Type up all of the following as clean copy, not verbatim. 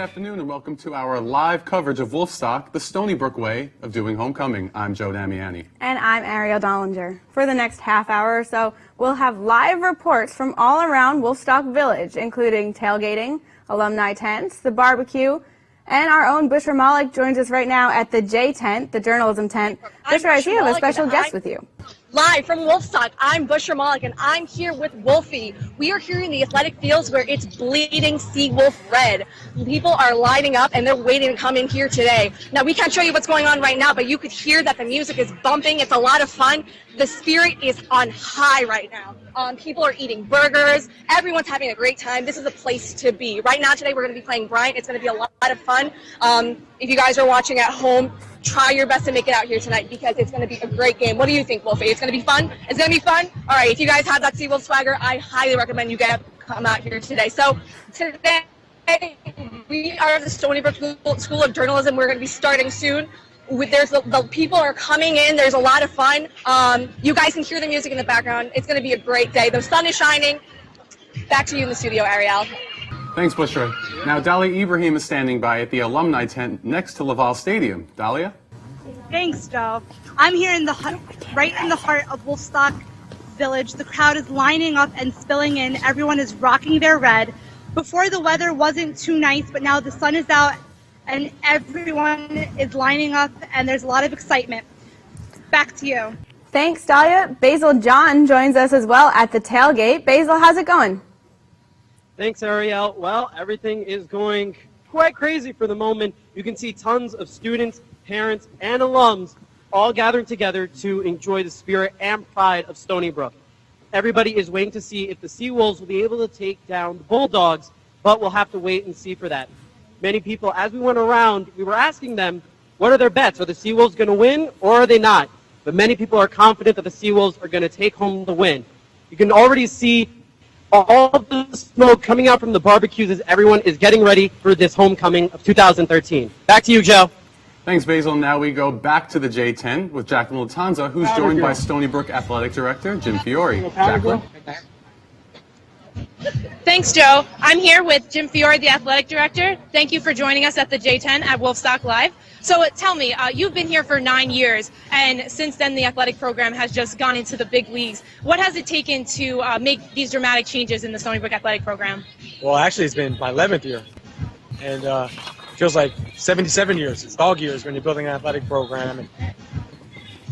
afternoon and welcome to our live coverage of Wolfstock, the Stony Brook way of doing homecoming. I'm Joe Damiani. And I'm Ariel Dollinger. For the next half hour or so, we'll have live reports from all around Wolfstock Village, including tailgating, alumni tents, the barbecue, and our own Bushra Malik joins us right now at the J tent, the journalism tent. Bushra, I see you have a special guest with you. Live from Wolfstock, I'm Bushra Malik, and I'm here with Wolfie. We are here in the athletic fields where it's bleeding sea wolf red. People are lining up, and they're waiting to come in here today. Now, we can't show you what's going on right now, but you could hear that the music is bumping. It's a lot of fun. The spirit is on high right now. People are eating burgers. Everyone's having a great time. This is a place to be. Right now, today, we're going to be playing Bryant. It's going to be a lot of fun. If you guys are watching at home, try your best to make it out here tonight because it's going to be a great game. What do you think, Wolfie? It's going to be fun? It's going to be fun? All right, if you guys have that Seawolf swagger, I highly recommend you come out here today. So today, we are at the Stony Brook School of Journalism. We're going to be starting soon. The people are coming in. There's a lot of fun. You guys can hear the music in the background. It's going to be a great day. The sun is shining. Back to you in the studio, Ariel. Thanks, Bushra. Now, Dahlia Ibrahim is standing by at the alumni tent next to Laval Stadium. Dahlia? Thanks, Joe. I'm here right in the heart of Wolfstock Village. The crowd is lining up and spilling in. Everyone is rocking their red. Before, the weather wasn't too nice, but now the sun is out and everyone is lining up and there's a lot of excitement. Back to you. Thanks, Dahlia. Basil John joins us as well at the tailgate. Basil, how's it going? Thanks, Ariel. Well, everything is going quite crazy for the moment. You can see tons of students, parents, and alums all gathering together to enjoy the spirit and pride of Stony Brook. Everybody is waiting to see if the Seawolves will be able to take down the Bulldogs, but we'll have to wait and see for that. Many people, as we went around, we were asking them, what are their bets? Are the Seawolves going to win or are they not? But many people are confident that the Seawolves are going to take home the win. You can already see all of the smoke coming out from the barbecues as everyone is getting ready for this homecoming of 2013. Back to you, Joe. Thanks, Basil. Now we go back to the J10 with Jacqueline Latanza, who's joined by Stony Brook Athletic Director Jim Fiore. Jacqueline? Thanks, Joe. I'm here with Jim Fiore, the Athletic Director. Thank you for joining us at the J10 at Wolfstock Live. So tell me, you've been here for 9 years, and since then the athletic program has just gone into the big leagues. What has it taken to make these dramatic changes in the Stony Brook athletic program? Well, actually, it's been my 11th year, and feels like 77 years. It's dog years when you're building an athletic program. And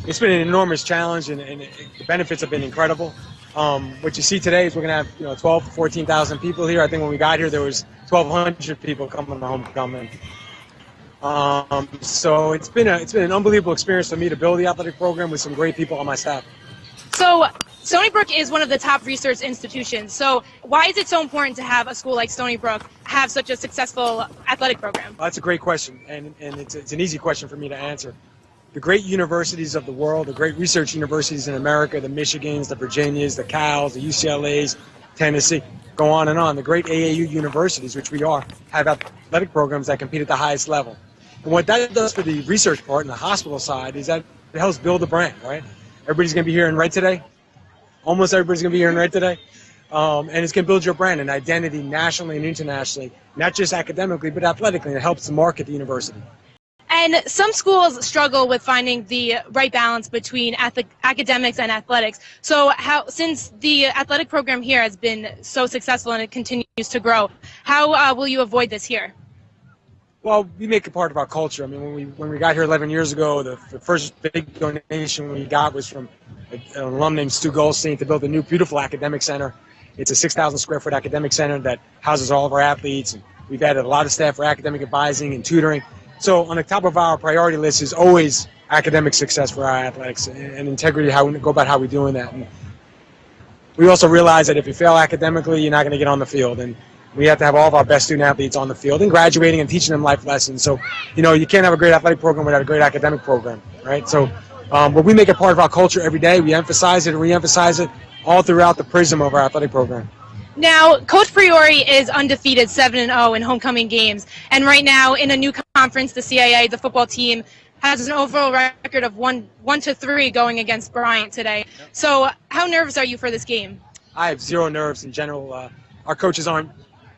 it's been an enormous challenge, and the benefits have been incredible. What you see today is we're going to have 12, 14,000 people here. I think when we got here, there was 1,200 people coming to homecoming. So it's been an unbelievable experience for me to build the athletic program with some great people on my staff. So Stony Brook is one of the top research institutions. So why is it so important to have a school like Stony Brook have such a successful athletic program? Well, that's a great question, and it's an easy question for me to answer. The great universities of the world, the great research universities in America, the Michigans, the Virginias, the Cals, the UCLAs, Tennessee, go on and on. The great AAU universities, which we are, have athletic programs that compete at the highest level. And what that does for the research part and the hospital side is that it helps build a brand, right? Everybody's going to be hearing red today. Almost everybody's going to be hearing red today. And it's going to build your brand and identity nationally and internationally, not just academically, but athletically. And it helps to market the university. And some schools struggle with finding the right balance between academics and athletics. So since the athletic program here has been so successful and it continues to grow, how will you avoid this here? Well, we make it part of our culture. I mean, when we got here 11 years ago, the first big donation we got was from an alum named Stu Goldstein to build a new, beautiful academic center. It's a 6,000 square foot academic center that houses all of our athletes. And we've added a lot of staff for academic advising and tutoring. So on the top of our priority list is always academic success for our athletics and integrity, how we go about how we're doing that. And we also realize that if you fail academically, you're not going to get on the field. And we have to have all of our best student athletes on the field and graduating and teaching them life lessons. So, you can't have a great athletic program without a great academic program, right? So, but we make it part of our culture every day. We emphasize it and re-emphasize it all throughout the prism of our athletic program. Now, Coach Priori is undefeated 7-0 in homecoming games. And right now, in a new conference, the CAA, the football team, has an overall record of 1-3 going against Bryant today. So how nervous are you for this game? I have zero nerves in general. Our coaches aren't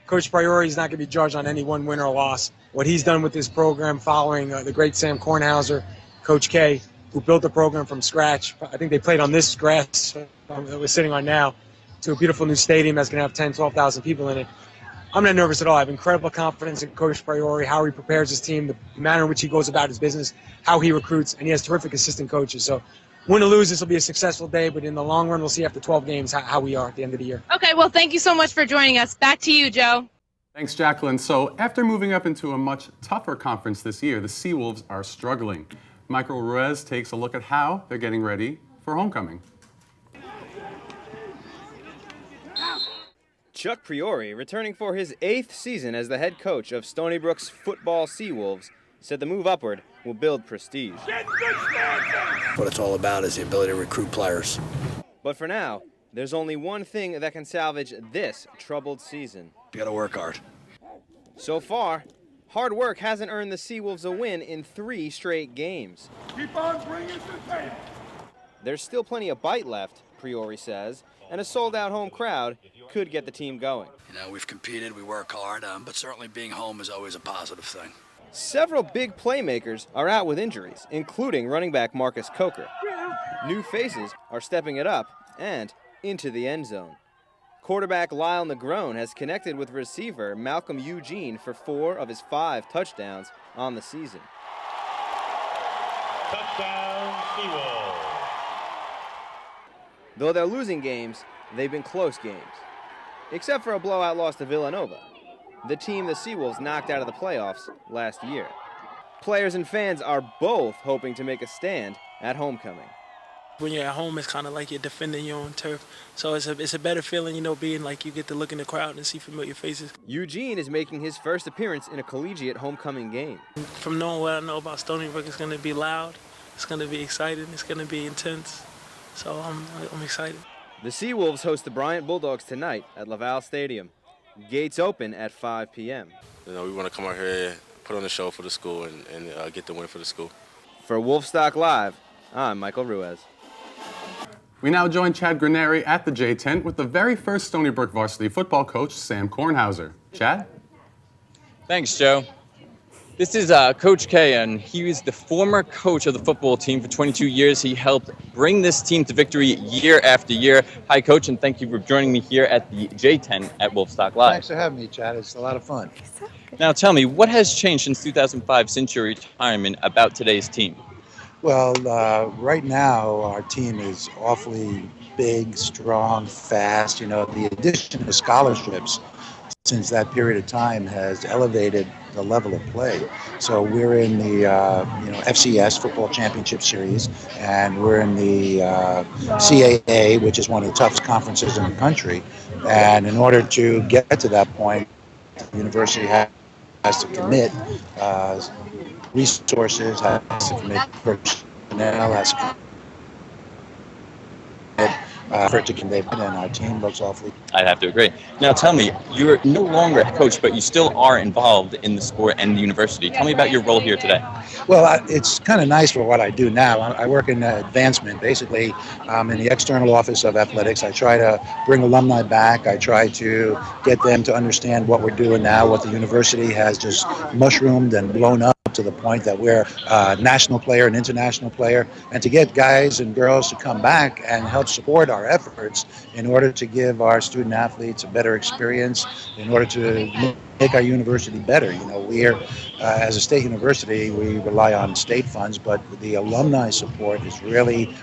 Coach Priori is not going to be judged on any one win or loss. What he's done with this program following the great Sam Kornhauser, Coach K, who built the program from scratch. I think they played on this grass that we're sitting on now to a beautiful new stadium that's going to have 10, 12,000 people in it. I'm not nervous at all. I have incredible confidence in Coach Priori, how he prepares his team, the manner in which he goes about his business, how he recruits, and he has terrific assistant coaches. So win or lose, this will be a successful day, but in the long run, we'll see after 12 games how we are at the end of the year. Okay, well, thank you so much for joining us. Back to you, Joe. Thanks, Jacqueline. So after moving up into a much tougher conference this year, the Seawolves are struggling. Michael Ruiz takes a look at how they're getting ready for homecoming. Chuck Priori, returning for his 8th season as the head coach of Stony Brook's football Seawolves, said the move upward will build prestige. What it's all about is the ability to recruit players. But for now, there's only one thing that can salvage this troubled season. You gotta work hard. So far, hard work hasn't earned the Seawolves a win in 3 straight games. Keep on bringing the pain. There's still plenty of bite left, Priori says, and a sold-out home crowd could get the team going. You know, we've competed, we work hard, but certainly being home is always a positive thing. Several big playmakers are out with injuries, including running back Marcus Coker. New faces are stepping it up and into the end zone. Quarterback Lyle Negron has connected with receiver Malcolm Eugene for 4 of his 5 touchdowns on the season. Touchdown, Seawolves. Though they're losing games, they've been close games. Except for a blowout loss to Villanova, the team the Seawolves knocked out of the playoffs last year. Players and fans are both hoping to make a stand at homecoming. When you're at home, it's kind of like you're defending your own turf. So it's a better feeling, you know, being like you get to look in the crowd and see familiar faces. Eugene is making his first appearance in a collegiate homecoming game. From knowing what I know about Stony Brook, it's going to be loud, it's going to be exciting, it's going to be intense. So I'm excited. The Seawolves host the Bryant Bulldogs tonight at Laval Stadium. Gates open at 5 p.m. You know, we want to come out here, put on a show for the school, and get the win for the school. For Wolfstock Live, I'm Michael Ruiz. We now join Chad Graneri at the J-Tent with the very first Stony Brook varsity football coach, Sam Kornhauser. Chad? Thanks, Joe. This is Coach K, and he was the former coach of the football team for 22 years. He helped bring this team to victory year after year. Hi, Coach, and thank you for joining me here at the J10 at Wolfstock Live. Thanks for having me, Chad. It's a lot of fun. Now, tell me, what has changed since 2005, since your retirement, about today's team? Well, right now, our team is awfully big, strong, fast. You know, the addition of scholarships since that period of time has elevated the level of play. So we're in the FCS Football Championship Series, and we're in the CAA, which is one of the toughest conferences in the country. And in order to get to that point, the university has to commit resources, has to commit personnel, has to commit for it to convey, and our team looks awfully. I'd have to agree. Now tell me, you're no longer a coach, but you still are involved in the sport and the university. Tell me about your role here today. Well, it's kind of nice for what I do now. I work in advancement. Basically, I'm in the external office of athletics. I try to bring alumni back. I try to get them to understand what we're doing now, what the university has just mushroomed and blown up to the point that we're a national player, an international player, and to get guys and girls to come back and help support our efforts in order to give our student athletes a better experience, in order to make our university better. You know, we're as a state university, we rely on state funds, but the alumni support is really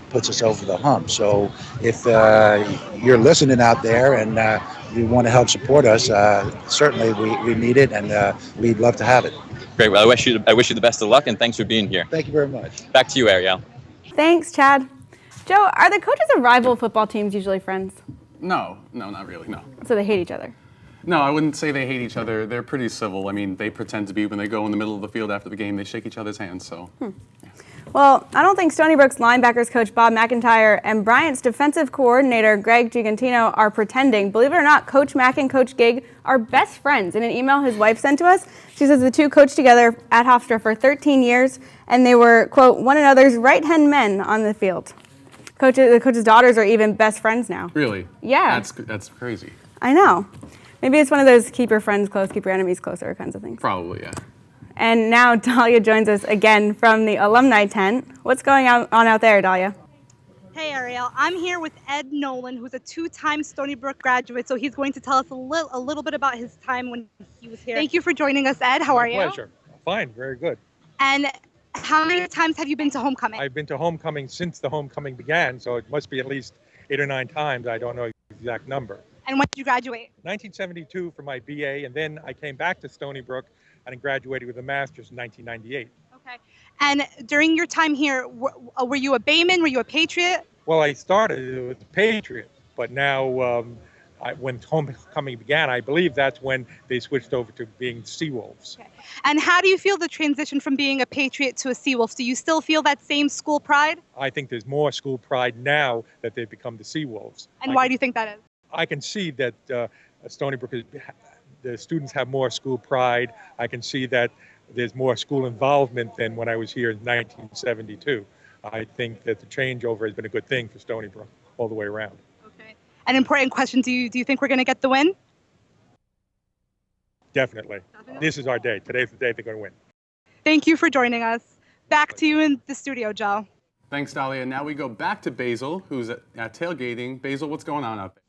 puts us over the hump. So if you're listening out there and you want to help support us, certainly we need it, and we'd love to have it. Great. Well, I wish you the best of luck, and thanks for being here. Thank you very much. Back to you, Ariel. Thanks, Chad. Joe, are the coaches of rival football teams usually friends? No, not really, no. So they hate each other? No, I wouldn't say they hate each other. They're pretty civil. I mean, they pretend to be when they go in the middle of the field after the game. They shake each other's hands, so. Well, I don't think Stony Brook's linebackers coach Bob McIntyre and Bryant's defensive coordinator Greg Gigantino are pretending. Believe it or not, Coach Mack and Coach Gig are best friends. In an email his wife sent to us, she says the two coached together at Hofstra for 13 years, and they were, quote, one another's right-hand men on the field. The coach's daughters are even best friends now. Really? Yeah. That's crazy. I know. Maybe it's one of those keep your friends close, keep your enemies closer kinds of things. Probably, yeah. And now Dahlia joins us again from the alumni tent. What's going on out there, Dahlia? Hey Ariel, I'm here with Ed Nolan, who's a two-time Stony Brook graduate, so he's going to tell us a little bit about his time when he was here. Thank you for joining us, Ed. How are you? Pleasure. Fine, very good. And how many times have you been to homecoming? I've been to homecoming since the homecoming began, so it must be at least 8 or 9 times. I don't know the exact number. And when did you graduate? 1972 for my BA, and then I came back to Stony Brook and graduated with a master's in 1998. Okay. And during your time here, were you a Bayman? Were you a Patriot? Well, I started with the Patriot, but now when homecoming began, I believe that's when they switched over to being Seawolves. Okay. And how do you feel the transition from being a Patriot to a Seawolf? Do you still feel that same school pride? I think there's more school pride now that they've become the Seawolves. And why do you think that is? I can see that Stony Brook, the students have more school pride. I can see that there's more school involvement than when I was here in 1972. I think that the changeover has been a good thing for Stony Brook all the way around. Okay. An important question, do you think we're going to get the win? Definitely. This is our day. Today's the day they're going to win. Thank you for joining us. Back to you in the studio, Joe. Thanks, Dahlia. Now we go back to Basil, who's at tailgating. Basil, what's going on out there?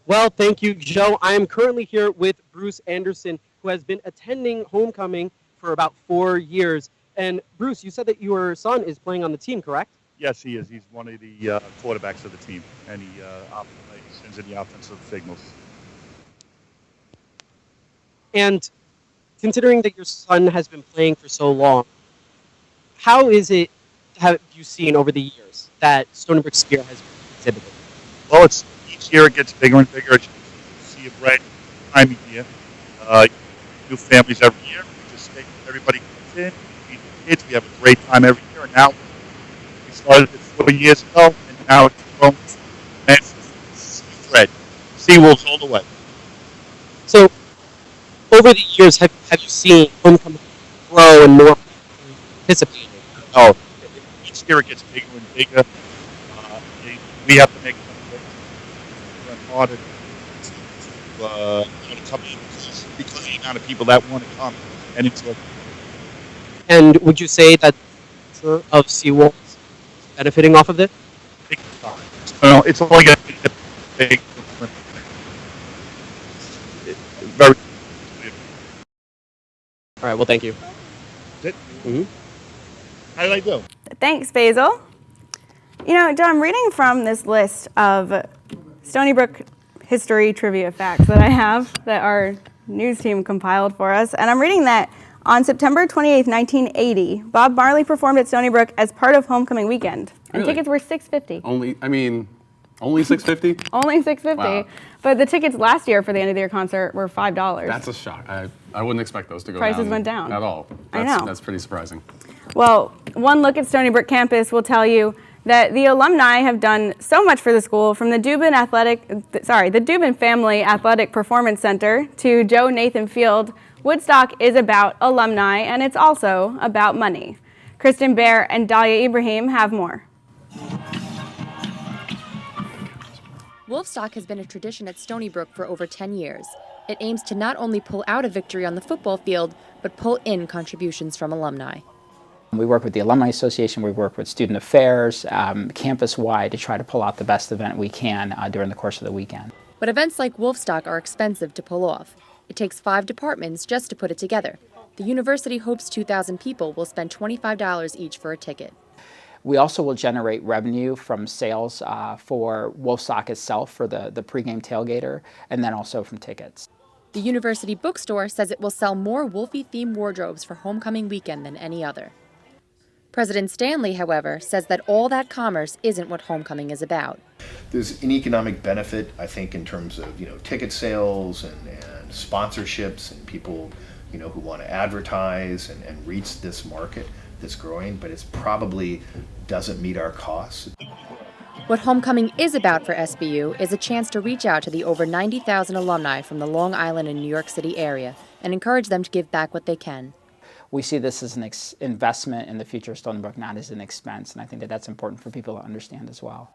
Well, thank you, Joe. I am currently here with Bruce Anderson, who has been attending homecoming for about 4 years. And Bruce, you said that your son is playing on the team, correct? Yes, he is. He's one of the quarterbacks of the team, and he sends in the offensive signals. And considering that your son has been playing for so long, how is it, have you seen over the years that Stony Brook Spirit has exhibited? Well, it's each year it gets bigger and bigger. You see a brand new time of year. New families every year. We just take everybody comes in, we feed the kids. We have a great time every year. And now we started it 4 years ago, and now it's grown. It's thread. Seawolves all the way. So, over the years, have you seen homecoming grow and more participating? Oh, each year it gets bigger and bigger. We have to make it run harder to come in because of the amount of people that want to come and enjoy. And would you say that of Seawolves is benefiting off of it? It's only going to be big. Very. All right. Well, thank you. That's it. Mm-hmm. How did I do? Thanks, Basil. You know, Joe, I'm reading from this list of Stony Brook history trivia facts that I have that our news team compiled for us. And I'm reading that on September 28th, 1980, Bob Marley performed at Stony Brook as part of homecoming weekend. And Really? tickets were $6.50. Only $6.50? Only $6.50. Wow. But the tickets last year for the end of the year concert were $5. That's a shock. I wouldn't expect those to go Prices down. went down. At all. I know. That's pretty surprising. Well, one look at Stony Brook campus will tell you that the alumni have done so much for the school, from the Dubin Family Athletic Performance Center to Joe Nathan Field. Woodstock is about alumni, and it's also about money. Kristen Bear and Dahlia Ibrahim have more. Wolfstock has been a tradition at Stony Brook for over 10 years. It aims to not only pull out a victory on the football field, but pull in contributions from alumni. We work with the Alumni Association, we work with Student Affairs, campus-wide to try to pull out the best event we can during the course of the weekend. But events like Wolfstock are expensive to pull off. It takes 5 departments just to put it together. The university hopes 2,000 people will spend $25 each for a ticket. We also will generate revenue from sales for Wolfstock itself, for the pregame tailgater, and then also from tickets. The university bookstore says it will sell more Wolfie-themed wardrobes for homecoming weekend than any other. President Stanley, however, says that all that commerce isn't what homecoming is about. There's an economic benefit, I think, in terms of ticket sales and sponsorships and people who want to advertise and reach this market that's growing, but it's probably doesn't meet our costs. What homecoming is about for SBU is a chance to reach out to the over 90,000 alumni from the Long Island and New York City area and encourage them to give back what they can. we see this as an investment in the future of Stony Brook, not as an expense. And I think that that's important for people to understand as well.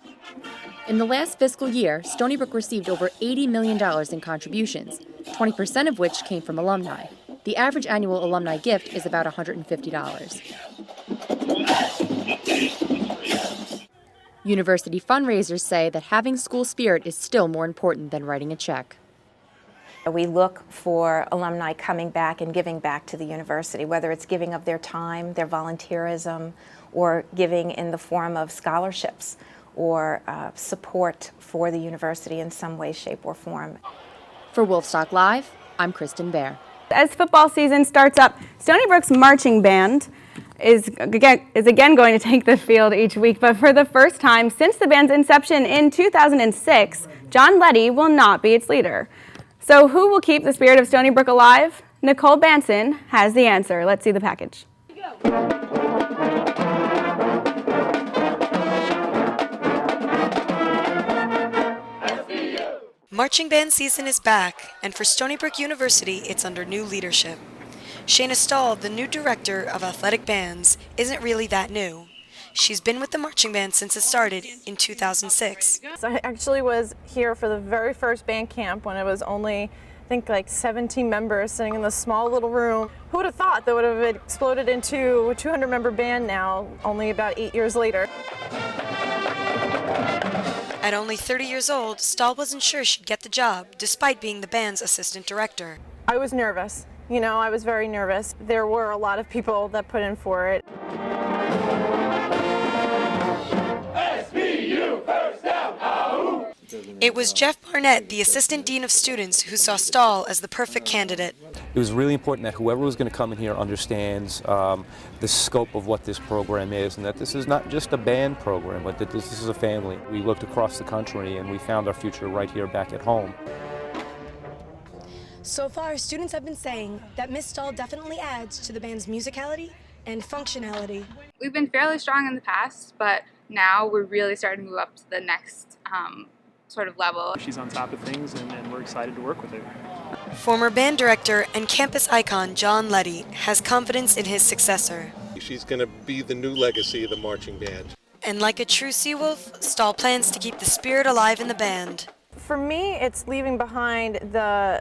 In the last fiscal year, Stony Brook received over $80 million in contributions, 20% of which came from alumni. The average annual alumni gift is about $150. University fundraisers say that having school spirit is still more important than writing a check. We look for alumni coming back and giving back to the university, whether it's giving of their time, their volunteerism, or giving in the form of scholarships or support for the university in some way, shape, or form. For Wolfstock Live, I'm Kristen Baer. As football season starts up, Stony Brook's marching band is again going to take the field each week, but for the first time since the band's inception in 2006, John Letty will not be its leader. So who will keep the spirit of Stony Brook alive? Nicole Banson has the answer. Let's see the package. Marching band season is back, and for Stony Brook University, it's under new leadership. Shayna Stahl, the new director of athletic bands, isn't really that new. She's been with the marching band since it started in 2006. So I actually was here for the very first band camp when it was only, I think, like 17 members sitting in this small little room. Who would have thought that would have exploded into a 200-member band now, only about 8 years later? At only 30 years old, Stahl wasn't sure she'd get the job, despite being the band's assistant director. I was nervous. You know, I was very nervous. There were a lot of people that put in for it. It was Jeff Barnett, the assistant dean of students, who saw Stahl as the perfect candidate. It was really important that whoever was going to come in here understands the scope of what this program is, and that this is not just a band program, but that this is a family. We looked across the country and we found our future right here back at home. So far, students have been saying that Miss Stahl definitely adds to the band's musicality and functionality. We've been fairly strong in the past, but now we're really starting to move up to the next sort of level. She's on top of things, and we're excited to work with her. Former band director and campus icon John Letty has confidence in his successor. She's going to be the new legacy of the marching band. And like a true Seawolf, Stahl plans to keep the spirit alive in the band. For me, it's leaving behind the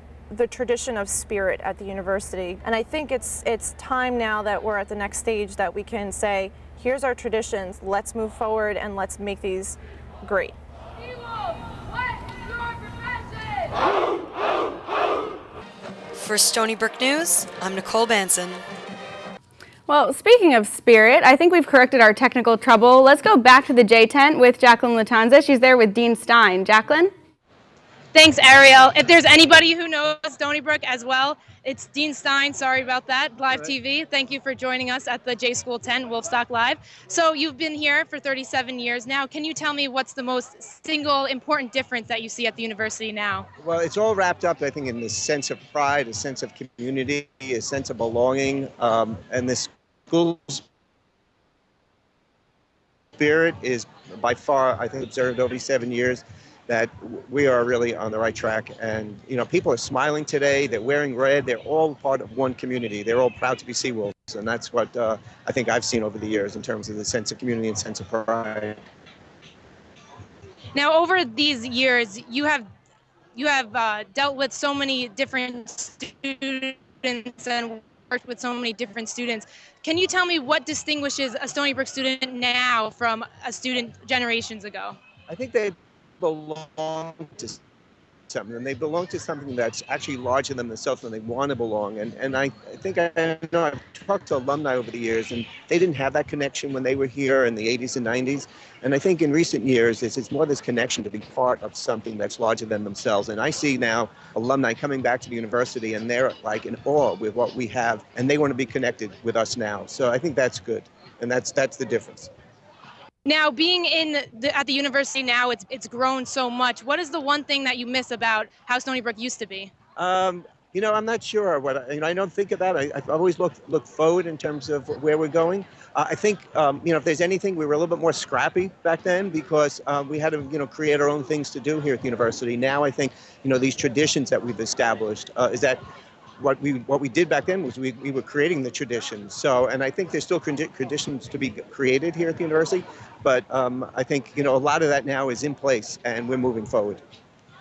tradition of spirit at the university. And I think it's time now that we're at the next stage that we can say, here's our traditions, let's move forward and let's make these great. For Stony Brook News, I'm Nicole Banson. Well, speaking of spirit, I think we've corrected our technical trouble. Let's go back to the J tent with Jacqueline Latanza. She's there with Dean Stein. Jacqueline? Thanks, Ariel. If there's anybody who knows Stony Brook as well, it's Dean Stein. Sorry about that. Live TV. Thank you for joining us at the J School tent, Wolfstock Live. So you've been here for 37 years now. Can you tell me what's the most single important difference that you see at the university now? Well, it's all wrapped up, I think, in this sense of pride, a sense of community, a sense of belonging, and this school spirit is by far, I think, observed over 7 years, that we are really on the right track. And, you know, people are smiling today, they're wearing red, they're all part of one community. They're all proud to be Seawolves. And that's what I think I've seen over the years in terms of the sense of community and sense of pride. Now, over these years, you have dealt with so many different students and worked with so many different students. Can you tell me what distinguishes a Stony Brook student now from a student generations ago? I think they belong to something, and they belong to something that's actually larger than themselves, and they want to belong. And I think I know I've talked to alumni over the years, and they didn't have that connection when they were here in the 80s and 90s. And I think in recent years, it's more this connection to be part of something that's larger than themselves. And I see now alumni coming back to the university, and they're like in awe with what we have, and they want to be connected with us now. So I think that's good, and that's the difference. Now, being at the university now, it's grown so much. What is the one thing that you miss about how Stony Brook used to be? You know, I'm not sure. I don't think about it. I've always looked forward in terms of where we're going. I think, if there's anything, we were a little bit more scrappy back then because we had to, create our own things to do here at the university. Now, I think, these traditions that we've established is that what we did back then was we were creating the tradition. So, and I think there's still traditions to be created here at the university, but I think a lot of that now is in place, and we're moving forward.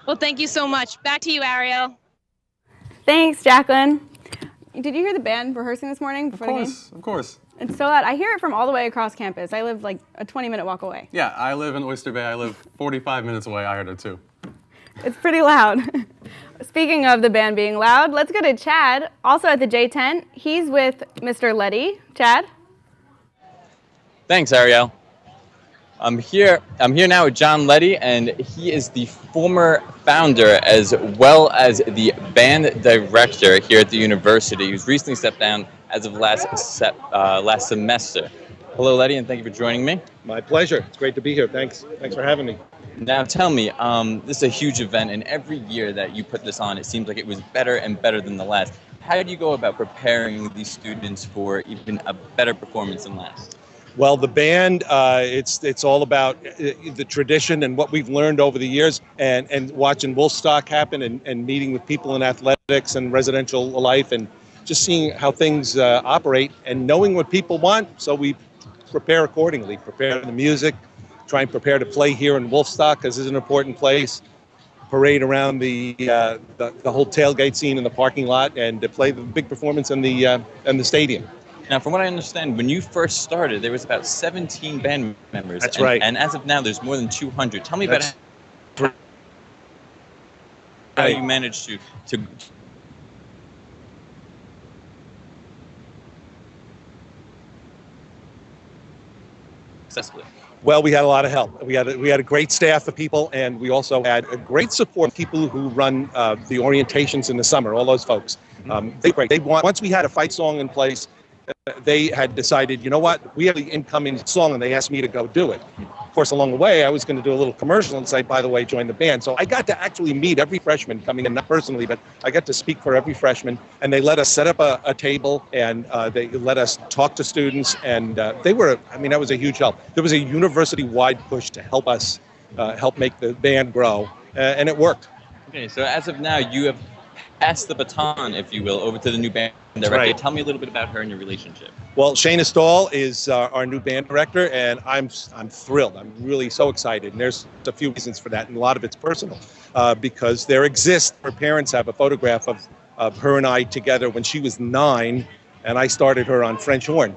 Well, thank you so much. Back to you, Ariel. Thanks, Jacqueline. Did you hear the band rehearsing this morning before the game? Of course. It's so loud. I hear it from all the way across campus. I live like a 20-minute walk away. Yeah, I live in Oyster Bay. I live 45 minutes away. I heard it too. It's pretty loud. Speaking of the band being loud, let's go to Chad, also at the J10. He's with Mr. Letty. Chad? Thanks, Ariel. I'm here now with John Letty, and he is the former founder as well as the band director here at the university, who's recently stepped down as of last semester. Hello, Letty, and thank you for joining me. My pleasure. It's great to be here. Thanks for having me. Now, tell me, this is a huge event, and every year that you put this on, it seems like it was better and better than the last. How do you go about preparing these students for even a better performance than last? Well, the band, it's all about the tradition and what we've learned over the years, and watching Wolfstock happen and meeting with people in athletics and residential life, and just seeing how things operate and knowing what people want. So we prepare accordingly, prepare the music, try and prepare to play here in Wolfstock, because this is an important place. Parade around the whole tailgate scene in the parking lot, and to play the big performance in the stadium. Now, from what I understand, when you first started, there was about 17 band members. That's right. And as of now, there's more than 200. Tell me about how you managed to successfully. Well, we had a lot of help. We had a great staff of people, and we also had a great support of people who run the orientations in the summer. All those folks, once we had a fight song in place, they had decided, you know what, we have the incoming song, and they asked me to go do it. Of course, along the way, I was going to do a little commercial and say, by the way, join the band. So I got to actually meet every freshman coming in, not personally, but I got to speak for every freshman, and they let us set up a table, and they let us talk to students, and that was a huge help. There was a university-wide push to help us help make the band grow, and it worked. Okay, so as of now, you have passed the baton, if you will, over to the new band director. Right. Tell me a little bit about her and your relationship. Well, Shayna Stahl is our new band director, and I'm thrilled. I'm really so excited, and there's a few reasons for that, and a lot of it's personal, because her parents have a photograph of her and I together when she was 9, and I started her on French horn.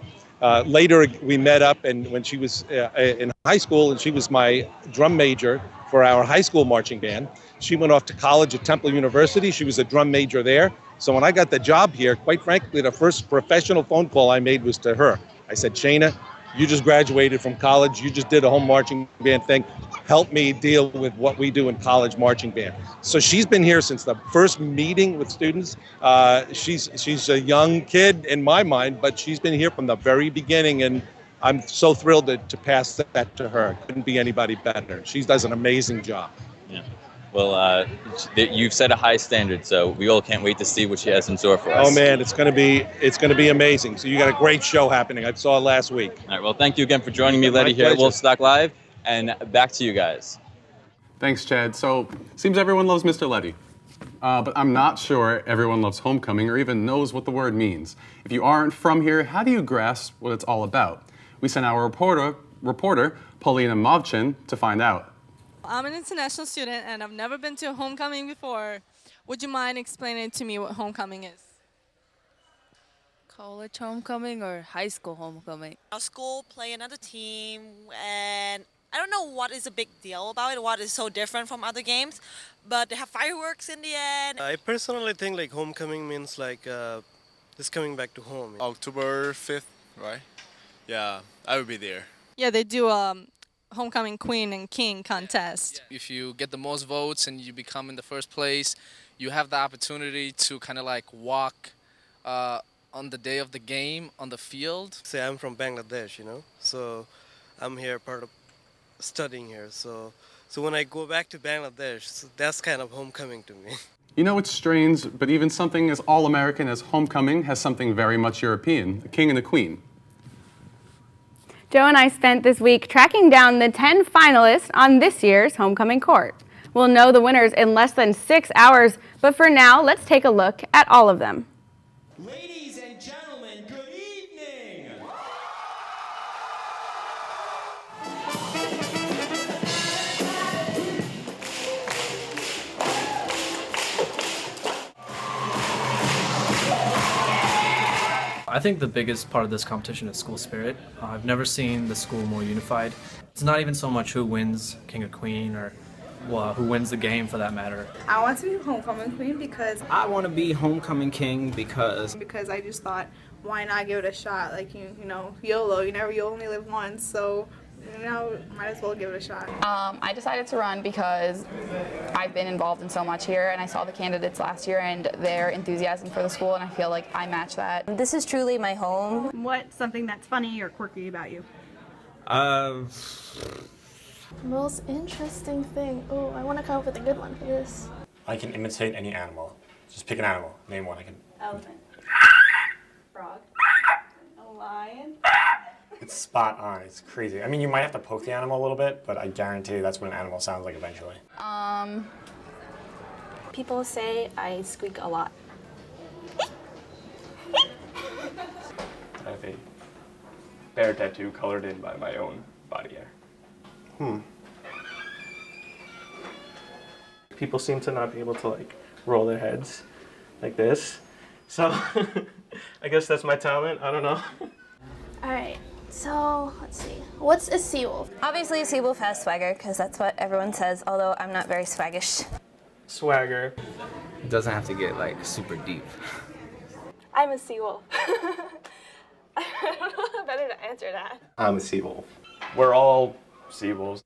Later, we met up, and when she was in high school, and she was my drum major for our high school marching band. She went off to college at Temple University. She was a drum major there. So when I got the job here, quite frankly, the first professional phone call I made was to her. I said, Shayna, you just graduated from college. You just did a home marching band thing. Help me deal with what we do in college marching band. So she's been here since the first meeting with students. She's a young kid in my mind, but she's been here from the very beginning, and I'm so thrilled to pass that to her. Couldn't be anybody better. She does an amazing job. Yeah. Well, you've set a high standard, so we all can't wait to see what she has in store for us. Oh man, it's going to be amazing. So you got a great show happening. I saw it last week. All right. Well, thank you again for joining me, Letty, here at Wolfstock Live, and back to you guys. Thanks, Chad. So, seems everyone loves Mr. Letty. But I'm not sure everyone loves homecoming or even knows what the word means. If you aren't from here, how do you grasp what it's all about? We sent our reporter Paulina Movchin, to find out. I'm an international student, and I've never been to a homecoming before. Would you mind explaining to me what homecoming is? College homecoming or high school homecoming? Our school play another team, and I don't know what is a big deal about it, what is so different from other games, but they have fireworks in the end. I personally think like homecoming means like just coming back to home. October 5th, right? Yeah, I will be there. Yeah, they do homecoming queen and king contest. If you get the most votes and you become in the first place, you have the opportunity to kind of like walk on the day of the game on the field. Say I'm from Bangladesh, so I'm here part of studying here. So when I go back to Bangladesh, so that's kind of homecoming to me. You know, it's strange, but even something as all-American as homecoming has something very much European, the king and the queen. Joe and I spent this week tracking down the 10 finalists on this year's homecoming court. We'll know the winners in less than 6 hours, but for now, let's take a look at all of them. Ladies and gentlemen, good evening! I think the biggest part of this competition is school spirit. I've never seen the school more unified. It's not even so much who wins King or Queen or who wins the game for that matter. I want to be homecoming queen because I want to be homecoming king because I just thought, why not give it a shot? Like you know, YOLO. You only live once, so might as well give it a shot. I decided to run because I've been involved in so much here, and I saw the candidates last year and their enthusiasm for the school, and I feel like I match that. This is truly my home. What's something that's funny or quirky about you? Most interesting thing. Oh, I want to come up with a good one for this. I can imitate any animal. Just pick an animal. Name one. I can. Elephant. Frog. A lion. It's spot on. It's crazy. I mean, you might have to poke the animal a little bit, but I guarantee you that's what an animal sounds like eventually. People say I squeak a lot. I have a bear tattoo colored in by my own body hair. People seem to not be able to roll their heads like this. So I guess that's my talent. I don't know. All right. So let's see. What's a seawolf? Obviously, a seawolf has swagger because that's what everyone says. Although I'm not very swaggish. Swagger. it doesn't have to get super deep. I'm a seawolf. I don't know better to answer that. I'm a seawolf. We're all seawolves.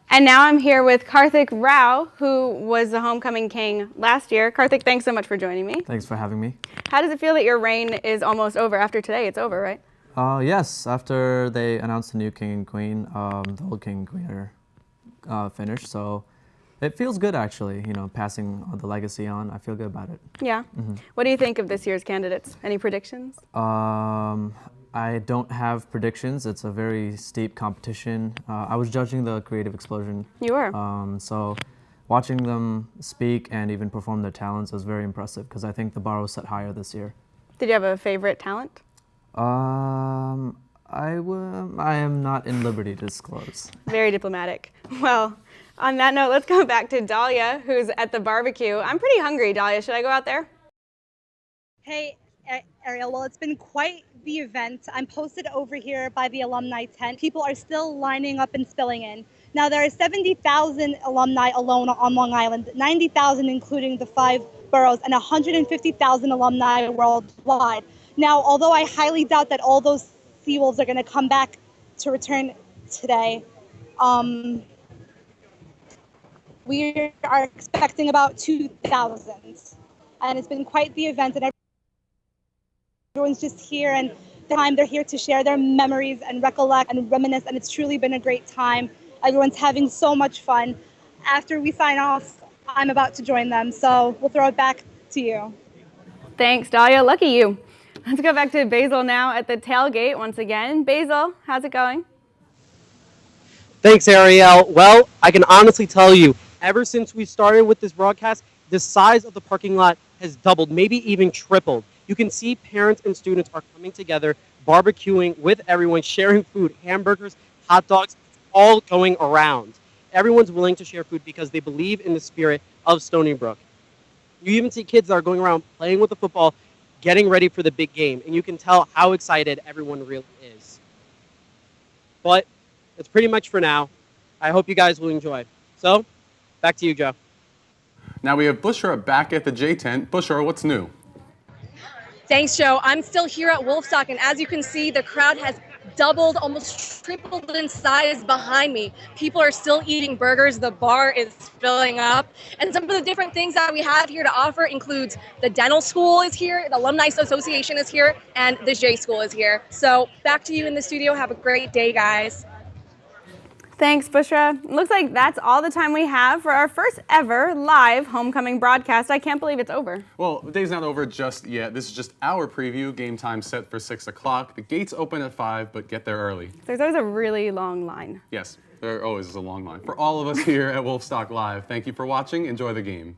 And now I'm here with Karthik Rao, who was the homecoming king last year. Karthik, thanks so much for joining me. Thanks for having me. How does it feel that your reign is almost over? After today, it's over, right? Yes, after they announced the new king and queen, the old king and queen are finished, so it feels good actually, passing the legacy on. I feel good about it. Yeah. What do you think of this year's candidates? Any predictions? I don't have predictions. It's a very steep competition. I was judging the Creative Explosion. You were? So watching them speak and even perform their talents was very impressive because I think the bar was set higher this year. Did you have a favorite talent? I am not in liberty to disclose. Very diplomatic. Well, on that note, let's go back to Dahlia, who's at the barbecue. I'm pretty hungry, Dahlia. Should I go out there? Hey, Ariel, well, it's been quite the event. I'm posted over here by the alumni tent. People are still lining up and spilling in. Now, there are 70,000 alumni alone on Long Island, 90,000 including the 5 boroughs, and 150,000 alumni worldwide. Now, although I highly doubt that all those Seawolves are going to come back to return today, we are expecting about 2,000. And it's been quite the event, and everyone's just here, and they're here to share their memories and recollect and reminisce, and it's truly been a great time. Everyone's having so much fun. After we sign off, I'm about to join them, so we'll throw it back to you. Thanks, Dahlia. Lucky you. Let's go back to Basil now at the tailgate once again. Basil, how's it going? Thanks, Ariel. Well, I can honestly tell you, ever since we started with this broadcast, the size of the parking lot has doubled, maybe even tripled. You can see parents and students are coming together, barbecuing with everyone, sharing food, hamburgers, hot dogs, it's all going around. Everyone's willing to share food because they believe in the spirit of Stony Brook. You even see kids that are going around playing with the football, getting ready for the big game, and you can tell how excited everyone really is. But that's pretty much for now. I hope you guys will enjoy. So, back to you, Joe. Now we have Bushra back at the J tent. Bushra, what's new? Thanks, Joe. I'm still here at Wolfstock, and as you can see, the crowd has doubled, almost tripled in size behind me. People are still eating burgers. The bar is filling up. And some of the different things that we have here to offer includes the dental school is here, the Alumni Association is here, and the J School is here. So back to you in the studio. Have a great day, guys. Thanks, Bushra. Looks like that's all the time we have for our first ever live homecoming broadcast. I can't believe it's over. Well, the day's not over just yet. This is just our preview. Game time set for 6 o'clock. The gates open at 5, but get there early. There's always a really long line. Yes, there always is a long line. For all of us here at Wolfstock Live, thank you for watching. Enjoy the game.